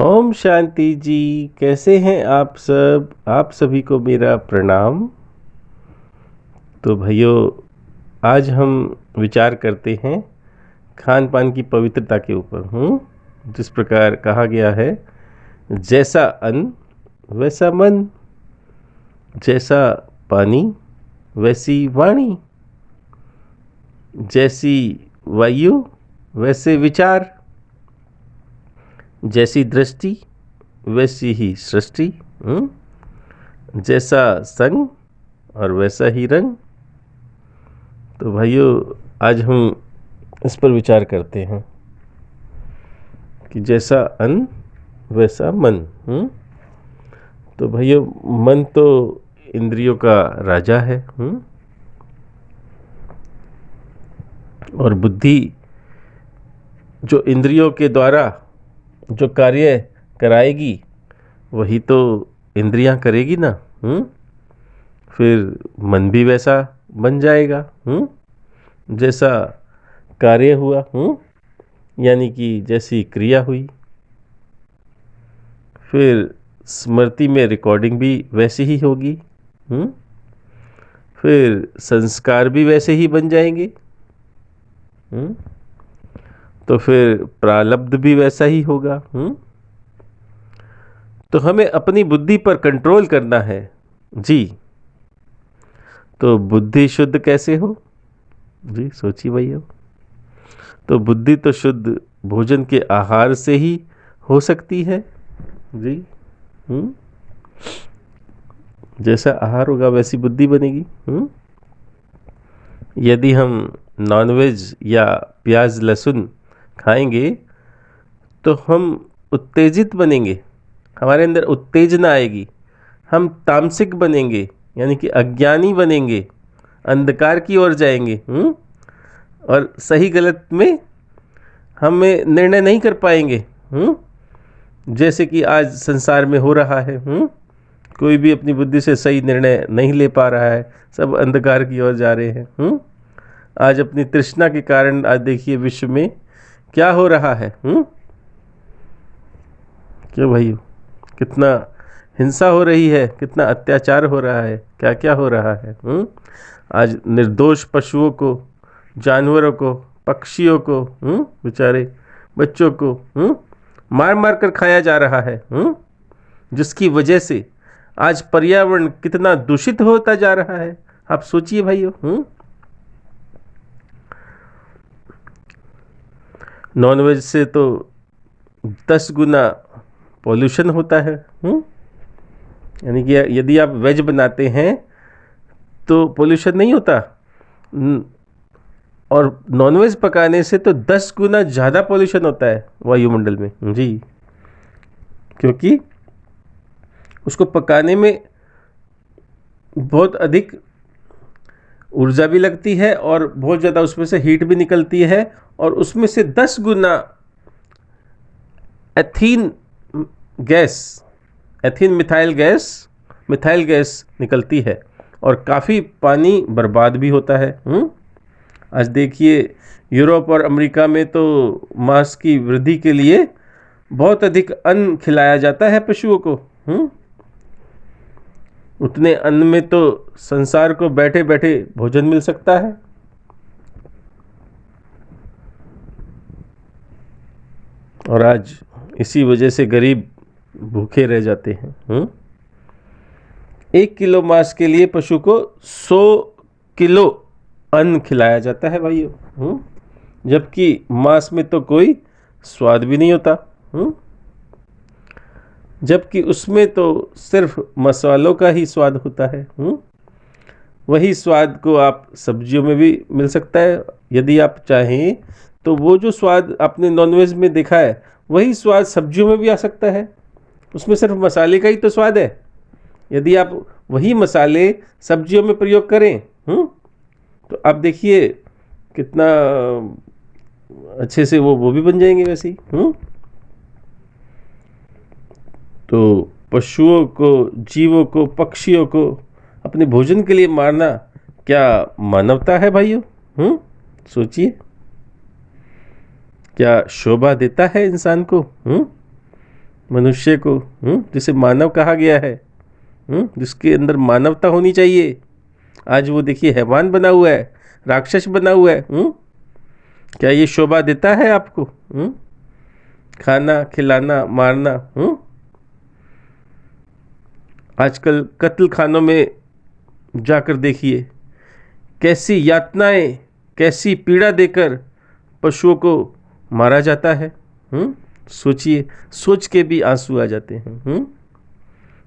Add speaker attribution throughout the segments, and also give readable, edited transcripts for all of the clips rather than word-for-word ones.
Speaker 1: ओम शांति जी। कैसे हैं आप सब? आप सभी को मेरा प्रणाम। तो भाइयों, आज हम विचार करते हैं खान पान की पवित्रता के ऊपर। जिस प्रकार कहा गया है, जैसा अन्न वैसा मन, जैसा पानी वैसी वाणी, जैसी वायु वैसे विचार, जैसी दृष्टि वैसी ही सृष्टि। जैसा संग और वैसा ही रंग। तो भाइयों, आज हम इस पर विचार करते हैं कि जैसा अन्न वैसा मन। तो भाइयों, मन तो इंद्रियों का राजा है। और बुद्धि जो इंद्रियों के द्वारा जो कार्य कराएगी वही तो इंद्रियां करेगी ना। फिर मन भी वैसा बन जाएगा जैसा कार्य हुआ। यानी कि जैसी क्रिया हुई, फिर स्मृति में रिकॉर्डिंग भी वैसी ही होगी। फिर संस्कार भी वैसे ही बन जाएंगे। तो फिर प्रारब्ध भी वैसा ही होगा। तो हमें अपनी बुद्धि पर कंट्रोल करना है जी। तो बुद्धि शुद्ध कैसे हो जी? सोचिए भैया। तो बुद्धि तो शुद्ध भोजन के आहार से ही हो सकती है जी। जैसा आहार होगा वैसी बुद्धि बनेगी। यदि हम नॉनवेज या प्याज लहसुन खाएंगे तो हम उत्तेजित बनेंगे, हमारे अंदर उत्तेजना आएगी, हम तामसिक बनेंगे, यानी कि अज्ञानी बनेंगे, अंधकार की ओर जाएंगे। और सही गलत में हमें निर्णय नहीं कर पाएंगे। जैसे कि आज संसार में हो रहा है। कोई भी अपनी बुद्धि से सही निर्णय नहीं ले पा रहा है, सब अंधकार की ओर जा रहे हैं। आज अपनी तृष्णा के कारण आज देखिए विश्व में क्या हो रहा है। क्यों भाइयों, कितना हिंसा हो रही है, कितना अत्याचार हो रहा है, क्या क्या हो रहा है। आज निर्दोष पशुओं को, जानवरों को, पक्षियों को, बेचारे बच्चों को मार मार कर खाया जा रहा है। जिसकी वजह से आज पर्यावरण कितना दूषित होता जा रहा है, आप सोचिए भाइयों। नॉनवेज से तो 10 गुना पॉल्यूशन होता है। यानी कि यदि आप वेज बनाते हैं तो पॉल्यूशन नहीं होता, और नॉनवेज पकाने से तो 10 गुना ज़्यादा पॉल्यूशन होता है वायुमंडल में जी। क्योंकि उसको पकाने में बहुत अधिक ऊर्जा भी लगती है और बहुत ज़्यादा उसमें से हीट भी निकलती है, और उसमें से 10 गुना एथीन मिथाइल गैस निकलती है, और काफ़ी पानी बर्बाद भी होता है। आज देखिए यूरोप और अमेरिका में तो मांस की वृद्धि के लिए बहुत अधिक अन्न खिलाया जाता है पशुओं को। उतने अन्न में तो संसार को बैठे बैठे भोजन मिल सकता है। और आज इसी वजह से गरीब भूखे रह जाते हैं। 1 किलो मांस के लिए पशु को 100 किलो अन्न खिलाया जाता है भाइयों। जबकि मांस में तो कोई स्वाद भी नहीं होता। जबकि उसमें तो सिर्फ मसालों का ही स्वाद होता है। वही स्वाद को आप सब्जियों में भी मिल सकता है यदि आप चाहें। तो वो जो स्वाद आपने नॉनवेज में देखा है वही स्वाद सब्जियों में भी आ सकता है। उसमें सिर्फ मसाले का ही तो स्वाद है। यदि आप वही मसाले सब्जियों में प्रयोग करें तो आप देखिए कितना अच्छे से वो भी बन जाएंगे वैसे ही। तो पशुओं को, जीवों को, पक्षियों को अपने भोजन के लिए मारना क्या मानवता है भाइयों? सोचिए, क्या शोभा देता है इंसान को? मनुष्य को, जिसे मानव कहा गया है, जिसके अंदर मानवता होनी चाहिए, आज वो देखिए हैवान बना हुआ है, राक्षस बना हुआ है। क्या ये शोभा देता है आपको? खाना खिलाना मारना। आजकल कत्ल खानों में जाकर देखिए कैसी यातनाएं, कैसी पीड़ा देकर पशुओं को मारा जाता है। सोचिए, सोच के भी आंसू आ जाते हैं।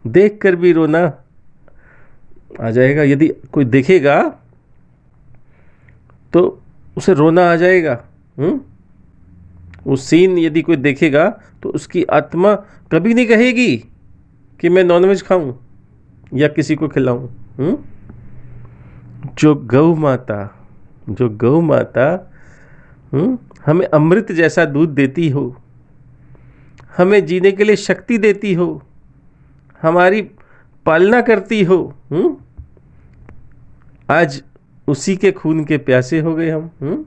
Speaker 1: देख कर भी रोना आ जाएगा। यदि कोई देखेगा तो उसे रोना आ जाएगा। वो सीन यदि कोई देखेगा तो उसकी आत्मा कभी नहीं कहेगी कि मैं नॉनवेज खाऊं या किसी को खिलाऊं। जो गौ माता हमें अमृत जैसा दूध देती हो, हमें जीने के लिए शक्ति देती हो, हमारी पालना करती हो, आज उसी के खून के प्यासे हो गए हम।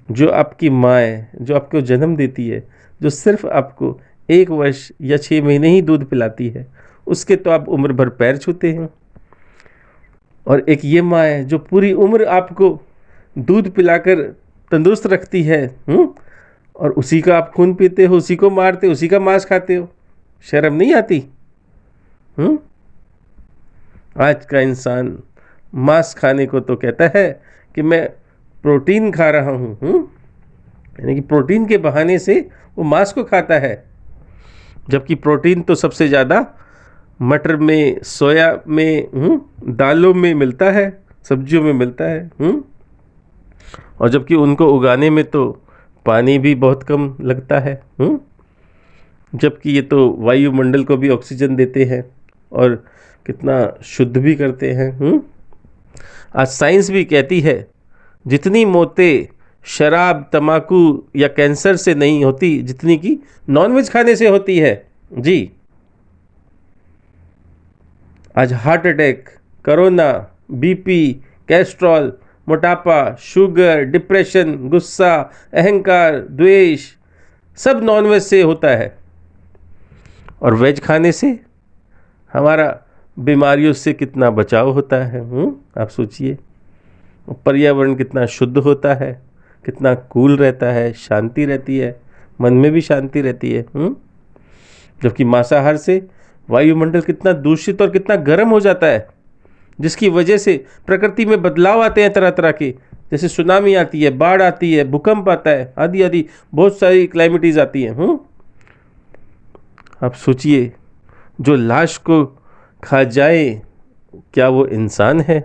Speaker 1: जो आपकी माँ है, जो आपको जन्म देती है, जो सिर्फ आपको 1 वर्ष या 6 महीने ही दूध पिलाती है, उसके तो आप उम्र भर पैर छूते हैं। और एक ये माँ है जो पूरी उम्र आपको दूध पिलाकर तंदुरुस्त रखती है, और उसी का आप खून पीते हो, उसी को मारते हो, उसी का मांस खाते हो। शर्म नहीं आती? आज का इंसान मांस खाने को तो कहता है कि मैं प्रोटीन खा रहा हूँ, यानी कि प्रोटीन के बहाने से वो मांस को खाता है, जबकि प्रोटीन तो सबसे ज़्यादा मटर में, सोया में, दालों में मिलता है, सब्जियों में मिलता है। और जबकि उनको उगाने में तो पानी भी बहुत कम लगता है। जबकि ये तो वायुमंडल को भी ऑक्सीजन देते हैं और कितना शुद्ध भी करते हैं। आज साइंस भी कहती है जितनी मौतें शराब, तम्बाकू या कैंसर से नहीं होती, जितनी की नॉनवेज खाने से होती है। जी, आज heart attack, corona, BP, Castrol, मोटापा, शुगर, डिप्रेशन, गुस्सा, अहंकार, द्वेष सब नॉनवेज से होता है। और वेज खाने से हमारा बीमारियों से कितना बचाव होता है। आप सोचिए, पर्यावरण कितना शुद्ध होता है, कितना कूल रहता है, शांति रहती है, मन में भी शांति रहती है। जबकि मांसाहार से वायुमंडल कितना दूषित और कितना गर्म हो जाता है, जिसकी वजह से प्रकृति में बदलाव आते हैं तरह तरह के, जैसे सुनामी आती है, बाढ़ आती है, भूकंप आता है, आदि आदि बहुत सारी क्लाइमेटीज आती हैं। आप सोचिए, जो लाश को खा जाए क्या वो इंसान है?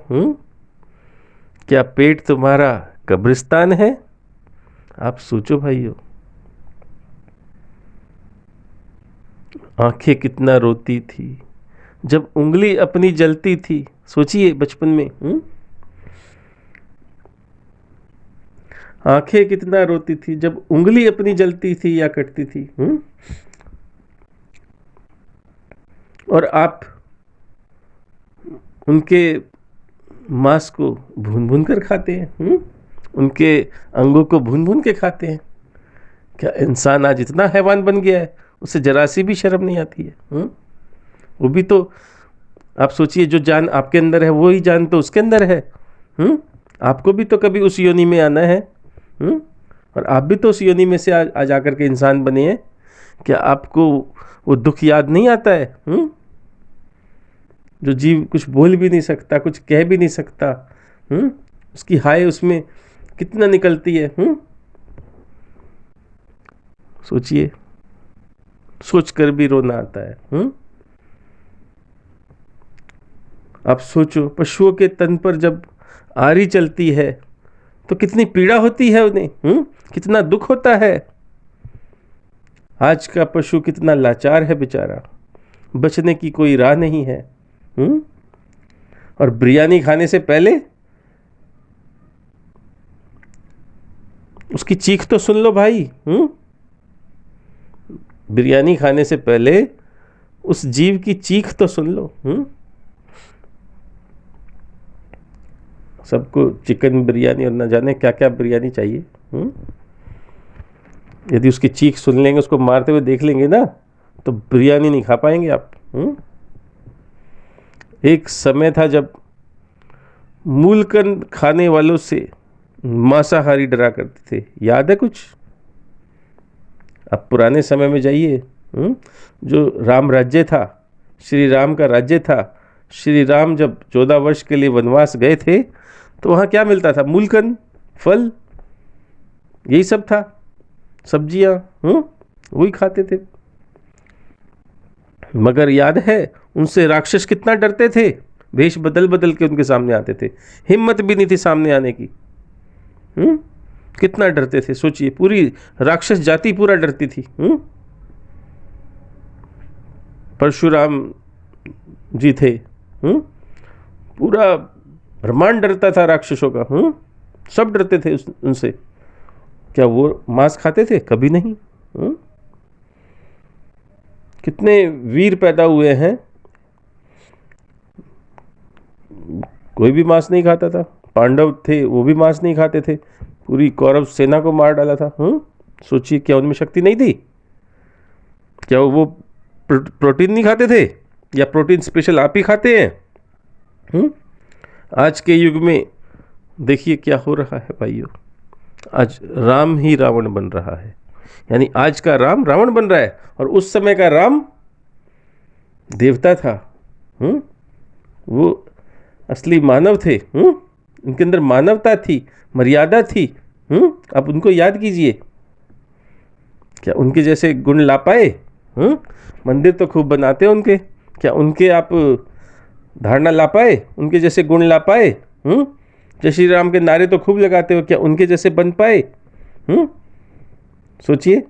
Speaker 1: क्या पेट तुम्हारा कब्रिस्तान है? आप सोचो भाइयों। आंखें कितना रोती थी जब उंगली अपनी जलती थी। सोचिए बचपन में, आंखें कितना रोती थी जब उंगली अपनी जलती थी या कटती थी। और आप उनके मांस को भून भून कर खाते हैं, उनके अंगों को भून भून के खाते हैं। क्या इंसान आज इतना हैवान बन गया है, उससे जरा सी भी शर्म नहीं आती है? वो भी तो आप सोचिए, जो जान आपके अंदर है वही जान तो उसके अंदर है। आपको भी तो कभी उस योनि में आना है, और आप भी तो उस योनि में से आ जाकर के इंसान बने हैं। क्या आपको वो दुख याद नहीं आता है? जो जीव कुछ बोल भी नहीं सकता, कुछ कह भी नहीं सकता, उसकी हाय उसमें कितना निकलती है। सोचिए, सोच कर भी रोना आता है। आप सोचो, पशुओं के तन पर जब आरी चलती है तो कितनी पीड़ा होती है उन्हें, कितना दुख होता है। आज का पशु कितना लाचार है बेचारा, बचने की कोई राह नहीं है। और बिरयानी खाने से पहले उसकी चीख तो सुन लो भाई। बिरयानी खाने से पहले उस जीव की चीख तो सुन लो। सबको चिकन बिरयानी और न जाने क्या क्या बिरयानी चाहिए। यदि उसकी चीख सुन लेंगे, उसको मारते हुए देख लेंगे ना, तो बिरयानी नहीं खा पाएंगे आप। एक समय था जब मूलकंद खाने वालों से मांसाहारी डरा करते थे, याद है कुछ? अब पुराने समय में जाइए, जो राम राज्य था, श्री राम का राज्य था, श्री राम जब 14 वर्ष के लिए वनवास गए थे तो वहाँ क्या मिलता था? मूलकंद, फल, यही सब था, सब्जियाँ, वही खाते थे। मगर याद है उनसे राक्षस कितना डरते थे, वेश बदल बदल के उनके सामने आते थे, हिम्मत भी नहीं थी सामने आने की। कितना डरते थे, सोचिए, पूरी राक्षस जाति पूरा डरती थी। परशुराम जी थे, पूरा ब्रह्मांड डरता था राक्षसों का, सब डरते थे उनसे। क्या वो मांस खाते थे? कभी नहीं। कितने वीर पैदा हुए हैं, कोई भी मांस नहीं खाता था। पांडव थे, वो भी मांस नहीं खाते थे, पूरी कौरव सेना को मार डाला था। सोचिए, क्या उनमें शक्ति नहीं थी? क्या वो प्रोटीन नहीं खाते थे? या प्रोटीन स्पेशल आप ही खाते हैं? आज के युग में देखिए क्या हो रहा है भाइयों, आज राम ही रावण बन रहा है, यानी आज का राम रावण बन रहा है, और उस समय का राम देवता था। वो असली मानव थे, उनके अंदर मानवता थी, मर्यादा थी। आप उनको याद कीजिए, क्या उनके जैसे गुण ला पाए? मंदिर तो खूब बनाते हैं उनके, क्या उनके आप धारणा ला पाए? उनके जैसे गुण ला पाए? जय श्री राम के नारे तो खूब लगाते हो, क्या उनके जैसे बन पाए? सोचिए,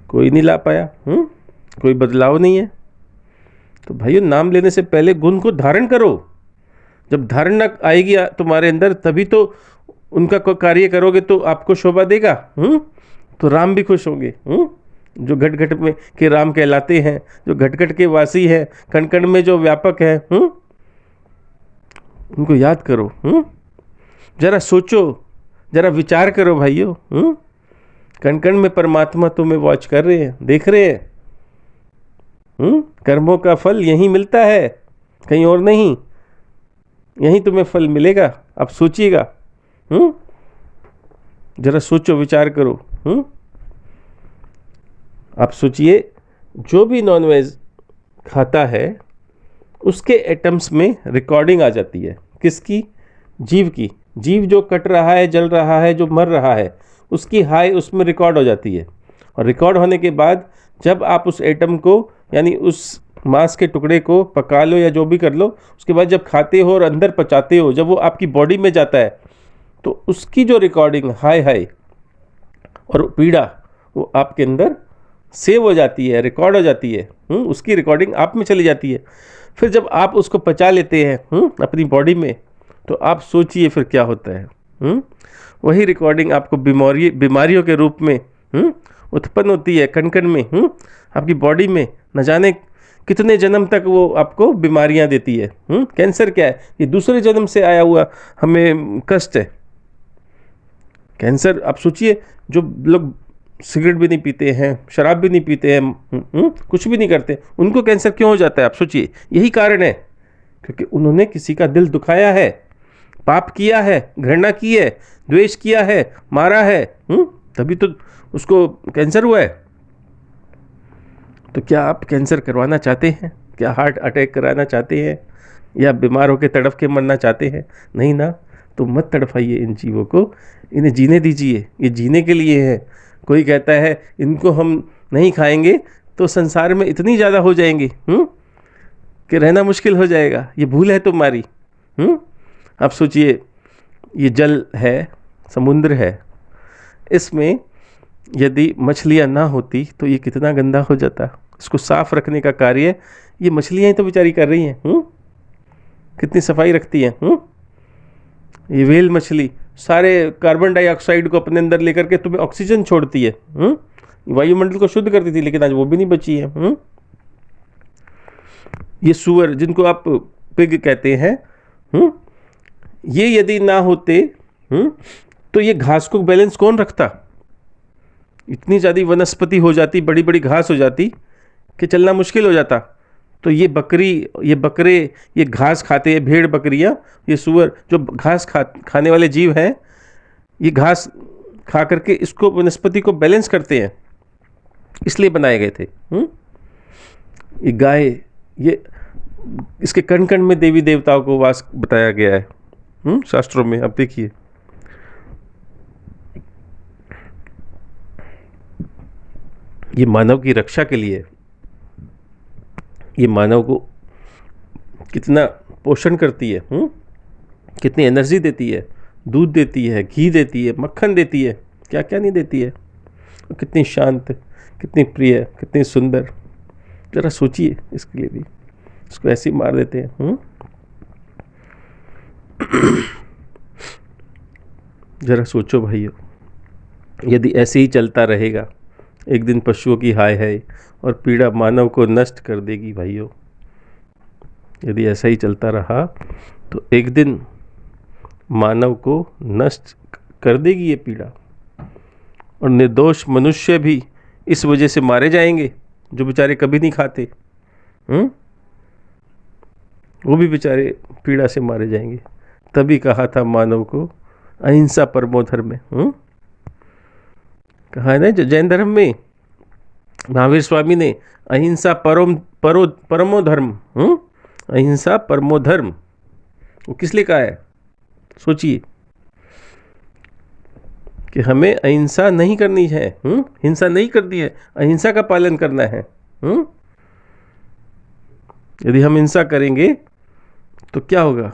Speaker 1: कोई नहीं ला पाया। कोई बदलाव नहीं है। तो भाइयों, नाम लेने से पहले गुण को धारण करो। जब धारणा आएगी तुम्हारे अंदर, तभी तो उनका कार्य करोगे, तो आपको शोभा देगा। तो राम भी खुश होंगे। जो घट घट में के राम कहलाते हैं, जो घट घट के वासी हैं, कण कण में जो व्यापक है, उनको याद करो। जरा सोचो, जरा विचार करो भाइयों। कण कण में परमात्मा तुम्हें वॉच कर रहे हैं, देख रहे हैं। कर्मों का फल यहीं मिलता है, कहीं और नहीं। यहीं तुम्हें फल मिलेगा। आप सोचिएगा, जरा सोचो, विचार करो। आप सोचिए, जो भी नॉनवेज खाता है उसके एटम्स में रिकॉर्डिंग आ जाती है। किसकी? जीव की। जीव जो कट रहा है, जल रहा है, जो मर रहा है, उसकी हाय उसमें रिकॉर्ड हो जाती है। और रिकॉर्ड होने के बाद जब आप उस एटम को, यानी उस मांस के टुकड़े को पका लो या जो भी कर लो, उसके बाद जब खाते हो और अंदर पचाते हो, जब वो आपकी बॉडी में जाता है, तो उसकी जो रिकॉर्डिंग हाय हाय और पीड़ा, वो आपके अंदर सेव हो जाती है, रिकॉर्ड हो जाती है। उसकी रिकॉर्डिंग आप में चली जाती है। फिर जब आप उसको पचा लेते हैं अपनी बॉडी में, तो आप सोचिए फिर क्या होता है। वही रिकॉर्डिंग आपको बीमारियों के रूप में उत्पन्न होती है, कण कण में, आपकी बॉडी में। न जाने कितने जन्म तक वो आपको बीमारियां देती है। कैंसर क्या है? ये दूसरे जन्म से आया हुआ हमें कष्ट है। कैंसर, आप सोचिए, जो लोग सिगरेट भी नहीं पीते हैं, शराब भी नहीं पीते हैं, कुछ भी नहीं करते, उनको कैंसर क्यों हो जाता है? आप सोचिए, यही कारण है, क्योंकि उन्होंने किसी का दिल दुखाया है, पाप किया है, घृणा की है, द्वेष किया है, मारा है, तभी तो उसको कैंसर हुआ है। तो क्या आप कैंसर करवाना चाहते हैं? क्या हार्ट अटैक कराना चाहते हैं? या बीमार होकर तड़फ के मरना चाहते हैं? नहीं ना। तो मत तड़फाइए इन जीवों को, इन्हें जीने दीजिए। ये जीने के लिए है। कोई कहता है इनको हम नहीं खाएंगे तो संसार में इतनी ज़्यादा हो जाएंगी कि रहना मुश्किल हो जाएगा। ये भूल है तुम्हारी। आप सोचिए, ये जल है, समुद्र है, इसमें यदि मछलियाँ ना होती तो ये कितना गंदा हो जाता। इसको साफ रखने का कार्य ये मछलियाँ ही तो बेचारी कर रही हैं। कितनी सफाई रखती हैं। ये व्हेल मछली सारे कार्बन डाइऑक्साइड को अपने अंदर लेकर के तुम्हें ऑक्सीजन छोड़ती है, वायुमंडल को शुद्ध करती थी, लेकिन आज वो भी नहीं बची है। ये सुअर, जिनको आप पिग कहते हैं, ये यदि ना होते तो ये घास को बैलेंस कौन रखता? इतनी ज़्यादा वनस्पति हो जाती, बड़ी बड़ी घास हो जाती कि चलना मुश्किल हो जाता। तो ये बकरी, ये बकरे, ये घास खाते हैं, भेड़ बकरियाँ, ये सूअर जो घास खाने वाले जीव हैं, ये घास खा करके इसको, वनस्पति को बैलेंस करते हैं, इसलिए बनाए गए थे। ये गाय, ये इसके कण कण में देवी देवताओं को वास बताया गया है शास्त्रों में। अब देखिए, ये मानव की रक्षा के लिए, ये मानव को कितना पोषण करती है, कितनी एनर्जी देती है, दूध देती है, घी देती है, मक्खन देती है, क्या क्या नहीं देती है। और कितनी शांत, कितनी प्रिय, कितनी सुंदर। ज़रा सोचिए इसके लिए भी, इसको ऐसे ही मार देते हैं। ज़रा सोचो भाइयों, यदि ऐसे ही चलता रहेगा, एक दिन पशुओं की हाय है और पीड़ा मानव को नष्ट कर देगी भाइयों। यदि ऐसा ही चलता रहा तो एक दिन मानव को नष्ट कर देगी ये पीड़ा, और निर्दोष मनुष्य भी इस वजह से मारे जाएंगे, जो बेचारे कभी नहीं खाते, वो भी बेचारे पीड़ा से मारे जाएंगे। तभी कहा था मानव को अहिंसा परमो धर्म में। कहा है ना जैन धर्म में, महावीर स्वामी ने, अहिंसा परमो धर्म। अहिंसा परमो धर्म, वो किस लिए कहा है? सोचिए कि हमें अहिंसा नहीं करनी है, हिंसा नहीं करनी है, अहिंसा का पालन करना है। यदि हम हिंसा करेंगे तो क्या होगा?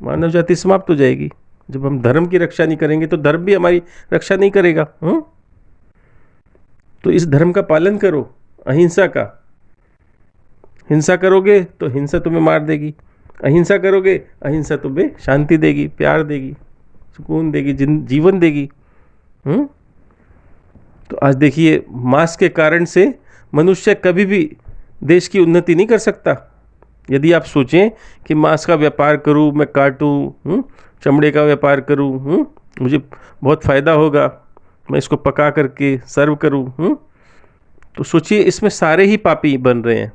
Speaker 1: मानव जाति समाप्त हो जाएगी। जब हम धर्म की रक्षा नहीं करेंगे तो धर्म भी हमारी रक्षा नहीं करेगा। तो इस धर्म का पालन करो, अहिंसा का। हिंसा करोगे तो हिंसा तुम्हें मार देगी, अहिंसा करोगे अहिंसा तुम्हें शांति देगी, प्यार देगी, सुकून देगी, जीवन देगी। तो आज देखिए, मांस के कारण से मनुष्य कभी भी देश की उन्नति नहीं कर सकता। यदि आप सोचें कि मांस का व्यापार करूं, मैं काटूं, चमड़े का व्यापार करूं, मुझे बहुत फ़ायदा होगा, मैं इसको पका करके सर्व करूं, तो सोचिए इसमें सारे ही पापी बन रहे हैं।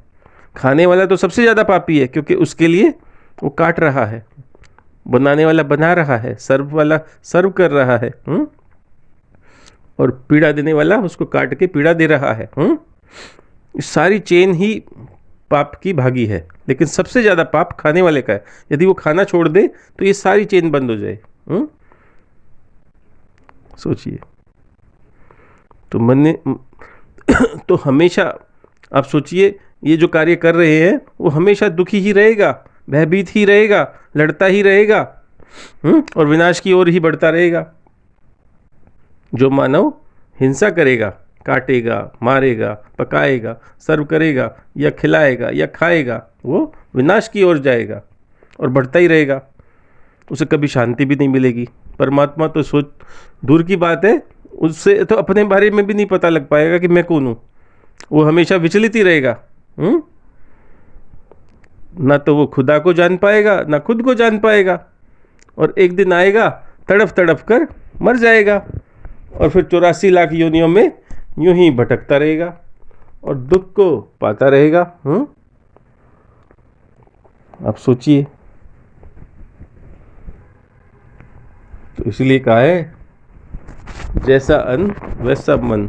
Speaker 1: खाने वाला तो सबसे ज़्यादा पापी है, क्योंकि उसके लिए वो काट रहा है, बनाने वाला बना रहा है, सर्व वाला सर्व कर रहा है, और पीड़ा देने वाला उसको काट के पीड़ा दे रहा है। सारी चेन ही पाप की भागी है, लेकिन सबसे ज़्यादा पाप खाने वाले का है। यदि वो खाना छोड़ दे तो ये सारी चेन बंद हो जाए। सोचिए। तो तो हमेशा आप सोचिए, ये जो कार्य कर रहे हैं वो हमेशा दुखी ही रहेगा, भयभीत ही रहेगा, लड़ता ही रहेगा, और विनाश की ओर ही बढ़ता रहेगा। जो मानव हिंसा करेगा, काटेगा, मारेगा, पकाएगा, सर्व करेगा, या खिलाएगा या खाएगा, वो विनाश की ओर जाएगा और बढ़ता ही रहेगा। उसे कभी शांति भी नहीं मिलेगी। परमात्मा तो सोच दूर की बात है, उससे तो अपने बारे में भी नहीं पता लग पाएगा कि मैं कौन हूँ। वो हमेशा विचलित ही रहेगा। ना तो वो खुदा को जान पाएगा, ना खुद को जान पाएगा, और एक दिन आएगा तड़फ तड़फ कर मर जाएगा, और फिर 84 लाख योनियों में यूं ही भटकता रहेगा और दुख को पाता रहेगा। आप सोचिए। तो इसलिए कहा है, जैसा अन्न वैसा मन,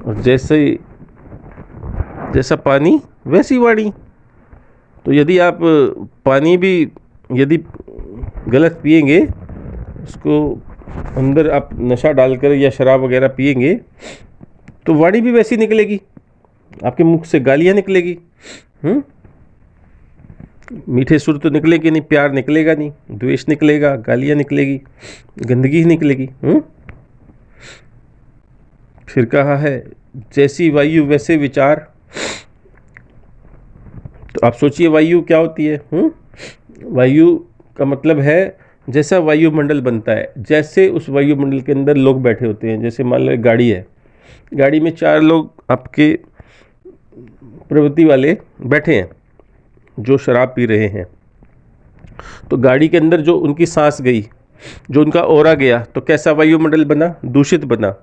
Speaker 1: और जैसा पानी वैसी वाणी। तो यदि आप पानी भी यदि गलत पिएंगे, उसको अंदर आप नशा डालकर या शराब वगैरह पिएंगे, तो वाणी भी वैसी निकलेगी, आपके मुख से गालियाँ निकलेगी। मीठे सुर तो निकलेगी नहीं, प्यार निकलेगा नहीं, द्वेष निकलेगा, गालियाँ निकलेगी, गंदगी ही निकलेगी। फिर कहा है, जैसी वायु वैसे विचार। तो आप सोचिए वायु क्या होती है। वायु का मतलब है जैसा वायुमंडल बनता है, जैसे उस वायुमंडल के अंदर लोग बैठे होते हैं। जैसे मान लो गाड़ी है, गाड़ी में 4 लोग आपके प्रवृत्ति वाले बैठे हैं जो शराब पी रहे हैं। तो गाड़ी के अंदर जो उनकी सांस गई, जो उनका ओरा गया, तो कैसा वायुमंडल बना? दूषित बना।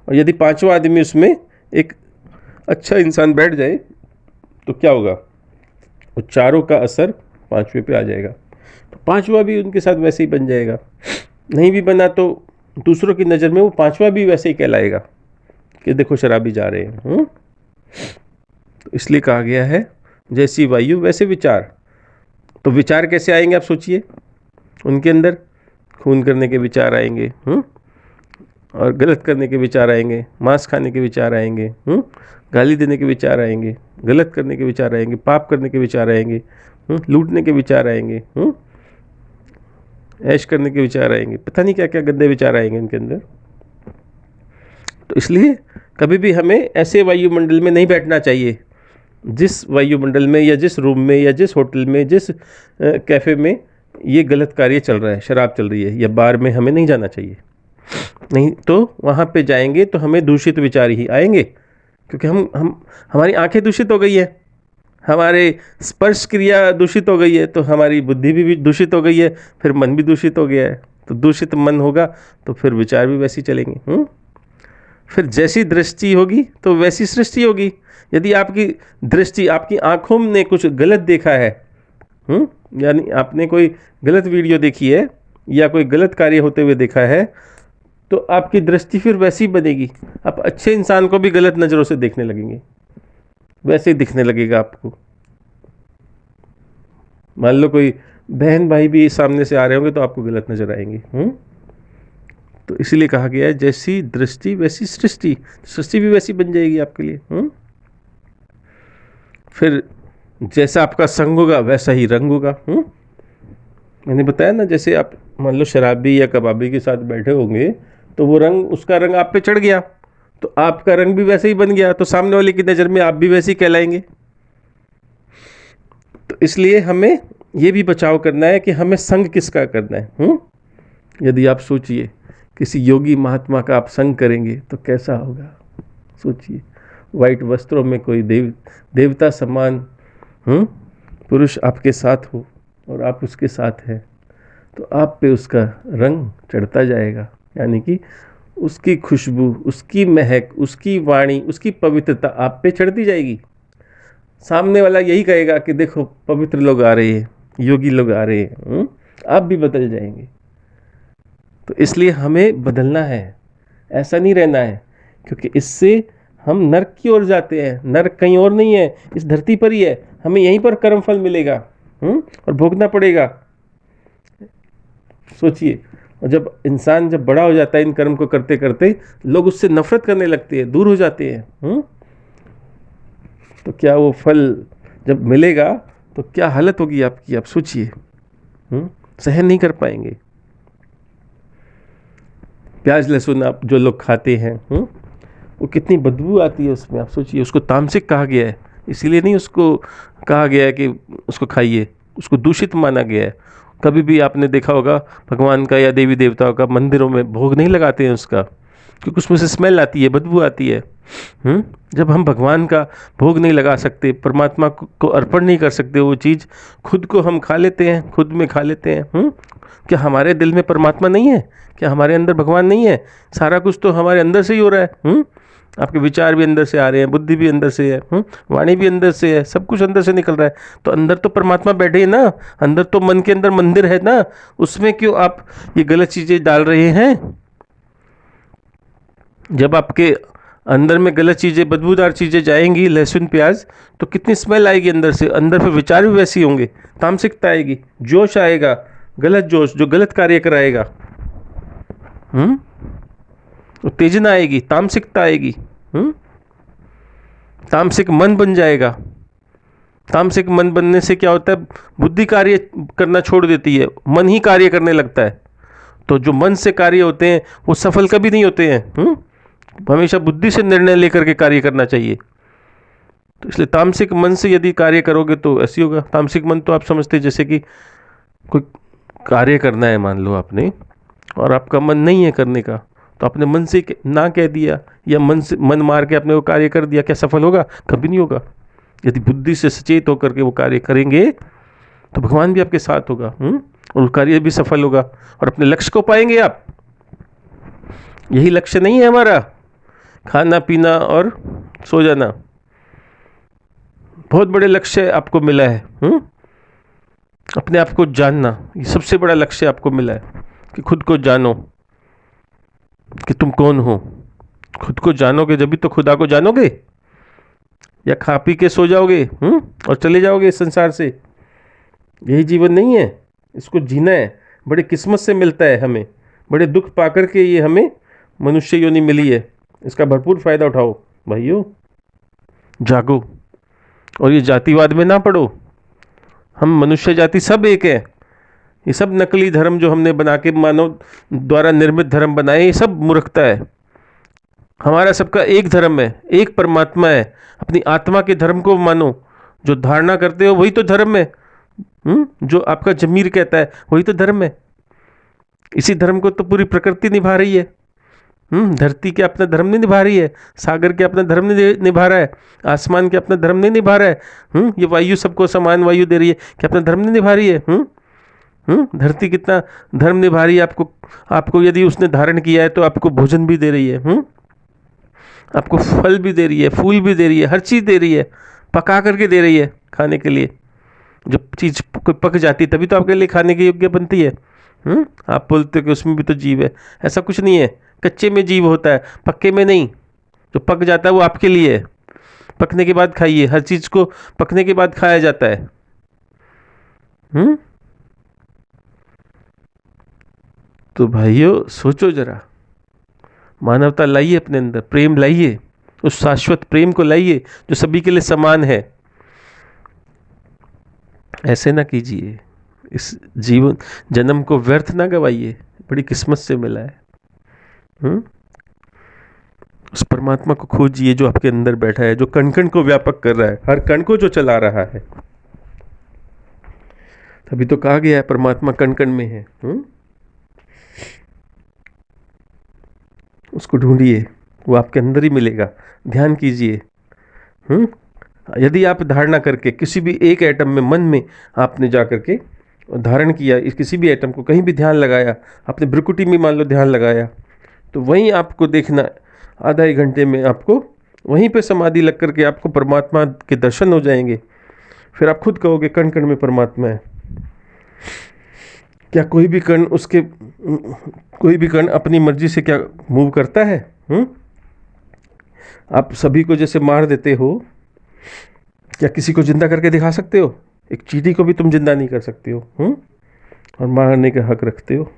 Speaker 1: और यदि पांचवा आदमी उसमें एक अच्छा इंसान बैठ जाए तो क्या होगा, वो चारों का असर पांचवे पे आ जाएगा, तो पांचवा भी उनके साथ वैसे ही बन जाएगा। नहीं भी बना तो दूसरों की नज़र में वो पांचवा भी वैसे ही कहलाएगा कि देखो शराबी जा रहे हैं। तो इसलिए कहा गया है जैसी वायु वैसे विचार। तो विचार कैसे आएंगे आप सोचिए, उनके अंदर खून करने के विचार आएंगे, और गलत करने के विचार आएंगे, मांस खाने के विचार आएंगे, गाली देने के विचार आएंगे, गलत करने के विचार आएंगे, पाप करने के विचार आएंगे, लूटने के विचार आएंगे, ऐश करने के विचार आएंगे, पता नहीं क्या क्या गंदे विचार आएंगे उनके अंदर। तो इसलिए कभी भी हमें ऐसे वायुमंडल में नहीं बैठना चाहिए जिस वायुमंडल में या जिस रूम में या जिस होटल में जिस कैफ़े में ये गलत कार्य चल रहा है, शराब चल रही है या बार में हमें नहीं जाना चाहिए। नहीं तो वहाँ पे जाएंगे तो हमें दूषित विचार ही आएंगे, क्योंकि हम हमारी आंखें दूषित हो गई है, हमारे स्पर्श क्रिया दूषित हो गई है, तो हमारी बुद्धि भी दूषित हो गई है, फिर मन भी दूषित हो गया है। तो दूषित मन होगा तो फिर विचार भी वैसे ही चलेंगे। फिर जैसी दृष्टि होगी तो वैसी सृष्टि होगी। यदि आपकी दृष्टि, आपकी आंखों ने कुछ गलत देखा है, यानी आपने कोई गलत वीडियो देखी है या कोई गलत कार्य होते हुए देखा है, तो आपकी दृष्टि फिर वैसी बनेगी। आप अच्छे इंसान को भी गलत नज़रों से देखने लगेंगे, वैसे ही दिखने लगेगा आपको। मान लो कोई बहन भाई भी सामने से आ रहे होंगे तो आपको गलत नज़र आएंगे। तो इसीलिए कहा गया है जैसी दृष्टि वैसी सृष्टि, सृष्टि भी वैसी बन जाएगी आपके लिए। फिर जैसा आपका संग होगा वैसा ही रंग होगा। मैंने बताया ना, जैसे आप मान लो शराबी या कबाबी के साथ बैठे होंगे तो वो रंग, उसका रंग आप पे चढ़ गया तो आपका रंग भी वैसे ही बन गया, तो सामने वाले की नज़र में आप भी वैसे ही कहलाएंगे। तो इसलिए हमें ये भी बचाव करना है कि हमें संग किसका करना है। यदि आप सोचिए किसी योगी महात्मा का आप संग करेंगे तो कैसा होगा, सोचिए। वाइट वस्त्रों में कोई देवता समान पुरुष आपके साथ हो और आप उसके साथ हैं, तो आप पे उसका रंग चढ़ता जाएगा, यानी कि उसकी खुशबू, उसकी महक, उसकी वाणी, उसकी पवित्रता आप पे चढ़ती जाएगी। सामने वाला यही कहेगा कि देखो पवित्र लोग आ रहे हैं, योगी लोग आ रहे हैं, आप भी बदल जाएंगे। तो इसलिए हमें बदलना है, ऐसा नहीं रहना है, क्योंकि इससे हम नरक की ओर जाते हैं। नरक कहीं और नहीं है, इस धरती पर ही है, हमें यहीं पर कर्म फल मिलेगा और भोगना पड़ेगा। सोचिए, और जब इंसान जब बड़ा हो जाता है इन कर्म को करते करते, लोग उससे नफरत करने लगते हैं, दूर हो जाते हैं। तो क्या वो फल जब मिलेगा तो क्या हालत होगी आपकी, आप सोचिए। सहन नहीं कर पाएंगे। प्याज लहसुन आप जो लोग खाते हैं, वो कितनी बदबू आती है उसमें, आप सोचिए। उसको तामसिक कहा गया है, इसीलिए नहीं उसको कहा गया है कि उसको खाइए, उसको दूषित माना गया है। कभी भी आपने देखा होगा भगवान का या देवी देवताओं का मंदिरों में भोग नहीं लगाते हैं उसका, क्योंकि उसमें से स्मेल आती है, बदबू आती है। जब हम भगवान का भोग नहीं लगा सकते, परमात्मा को अर्पण नहीं कर सकते वो चीज़, खुद को हम खा लेते हैं, खुद में खा लेते हैं। क्या हमारे दिल में परमात्मा नहीं है? क्या हमारे अंदर भगवान नहीं है? सारा कुछ तो हमारे अंदर से ही हो रहा है। आपके विचार भी अंदर से आ रहे हैं, बुद्धि भी अंदर से है, वाणी भी अंदर से है, सब कुछ अंदर से निकल रहा है। तो अंदर तो परमात्मा बैठे हैं ना, अंदर तो मन के अंदर मंदिर है ना, उसमें क्यों आप ये गलत चीज़ें डाल रहे हैं? जब आपके अंदर में गलत चीज़ें, बदबूदार चीज़ें जाएंगी, लहसुन प्याज, तो कितनी स्मेल आएगी अंदर से। अंदर फिर विचार भी वैसे ही होंगे, तामसिकता आएगी, जोश आएगा, गलत जोश जो गलत कार्य कराएगा। उत्तेजना आएगी, तामसिकता आएगी। तामसिक मन बन जाएगा। तामसिक मन बनने से क्या होता है, बुद्धि कार्य करना छोड़ देती है, मन ही कार्य करने लगता है। तो जो मन से कार्य होते हैं वो सफल कभी नहीं होते हैं। हमेशा बुद्धि से निर्णय लेकर के कार्य करना चाहिए। तो इसलिए तामसिक मन से यदि कार्य करोगे तो ऐसी होगा। तामसिक मन तो आप समझते जैसे कि कोई कार्य करना है, मान लो आपने, और आपका मन नहीं है करने का, तो आपने मन से ना कह दिया या मन मार के आपने वो कार्य कर दिया, क्या सफल होगा? कभी नहीं होगा। यदि बुद्धि से सचेत होकर के वो कार्य करेंगे तो भगवान भी आपके साथ होगा, और वो कार्य भी सफल होगा और अपने लक्ष्य को पाएंगे आप। यही लक्ष्य नहीं है हमारा खाना पीना और सो जाना। बहुत बड़े लक्ष्य आपको मिला है। अपने आप को जानना, ये सबसे बड़ा लक्ष्य आपको मिला है कि खुद को जानो कि तुम कौन हो। खुद को जानोगे जब भी तो खुदा को जानोगे, या खा पी के सो जाओगे और चले जाओगे इस संसार से। यही जीवन नहीं है, इसको जीना है। बड़े किस्मत से मिलता है हमें, बड़े दुख पाकर के ये हमें मनुष्य योनि मिली है। इसका भरपूर फायदा उठाओ भाइयों, जागो। और ये जातिवाद में ना पड़ो। हम मनुष्य जाति सब एक है। ये सब नकली धर्म जो हमने बना के मानव द्वारा निर्मित धर्म बनाए, ये सब मूर्खता है। हमारा सबका एक धर्म है, एक परमात्मा है। अपनी आत्मा के धर्म को मानो। जो धारणा करते हो वही तो धर्म है। जो आपका जमीर कहता है वही तो धर्म है। इसी धर्म को तो पूरी प्रकृति निभा रही है। धरती के अपना धर्म नहीं निभा रही है, सागर के अपना धर्म नहीं निभा रहा है, आसमान के अपना धर्म नहीं निभा रहा है। ये वायु सबको समान वायु दे रही है कि अपना धर्म नहीं निभा रही है। धरती कितना धर्म निभा रही है। आपको यदि उसने धारण किया है तो आपको भोजन भी दे रही है। आपको फल भी दे रही है, फूल भी दे रही है, हर चीज़ दे रही है, पका करके दे रही है खाने के लिए। जब चीज़ पक जाती है तभी तो आपके लिए खाने के योग्य बनती है। आप बोलते हो कि उसमें भी तो जीव है, ऐसा कुछ नहीं है। कच्चे में जीव होता है, पक्के में नहीं। जो पक जाता है वो आपके लिए है। पकने के बाद खाइए, हर चीज़ को पकने के बाद खाया जाता है। तो भाइयों सोचो जरा, मानवता लाइए अपने अंदर, प्रेम लाइए, उस शाश्वत प्रेम को लाइए जो सभी के लिए समान है। ऐसे ना कीजिए, इस जीवन जन्म को व्यर्थ ना गवाइए, बड़ी किस्मत से मिला है। उस परमात्मा को खोजिए जो आपके अंदर बैठा है, जो कण कण को व्यापक कर रहा है, हर कण को जो चला रहा है। तभी तो कहा गया है परमात्मा कण कण में है। उसको ढूंढिए, वो आपके अंदर ही मिलेगा। ध्यान कीजिए। यदि आप धारणा करके किसी भी एक एटम में, मन में आपने जा करके धारण किया, इस किसी भी एटम को कहीं भी ध्यान लगाया, आपने भ्रुकुटी में मान लो ध्यान लगाया, तो वहीं आपको देखना आधा एक घंटे में आपको वहीं पे समाधि लग करके आपको परमात्मा के दर्शन हो जाएंगे। फिर आप खुद कहोगे कण कण में परमात्मा है। क्या कोई भी कण अपनी मर्जी से क्या मूव करता है? आप सभी को जैसे मार देते हो, क्या किसी को जिंदा करके दिखा सकते हो? एक चींटी को भी तुम जिंदा नहीं कर सकते हो। और मारने का हक रखते हो।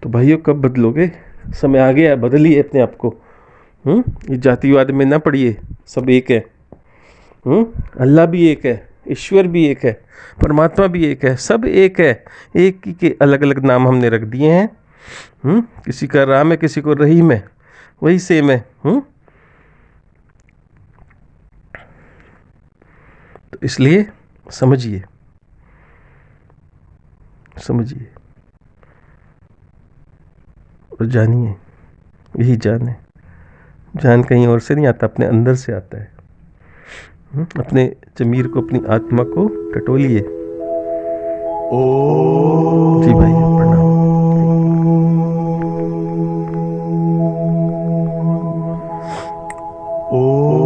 Speaker 1: तो भाइयों कब बदलोगे? समय आ गया, बदलिए अपने आप को। ये जातिवाद में ना पड़िए। सब एक है। अल्लाह भी एक है, ईश्वर भी एक है, परमात्मा भी एक है, सब एक है। एक ही के अलग अलग नाम हमने रख दिए हैं। किसी का राम है, किसी को रहीम है, वही सेम है। तो इसलिए समझिए और जानिए। यही जान है। जान कहीं और से नहीं आता, अपने अंदर से आता है। अपने जमीर को, अपनी आत्मा को टटोलिए। जी भाई प्रणाम।
Speaker 2: ओ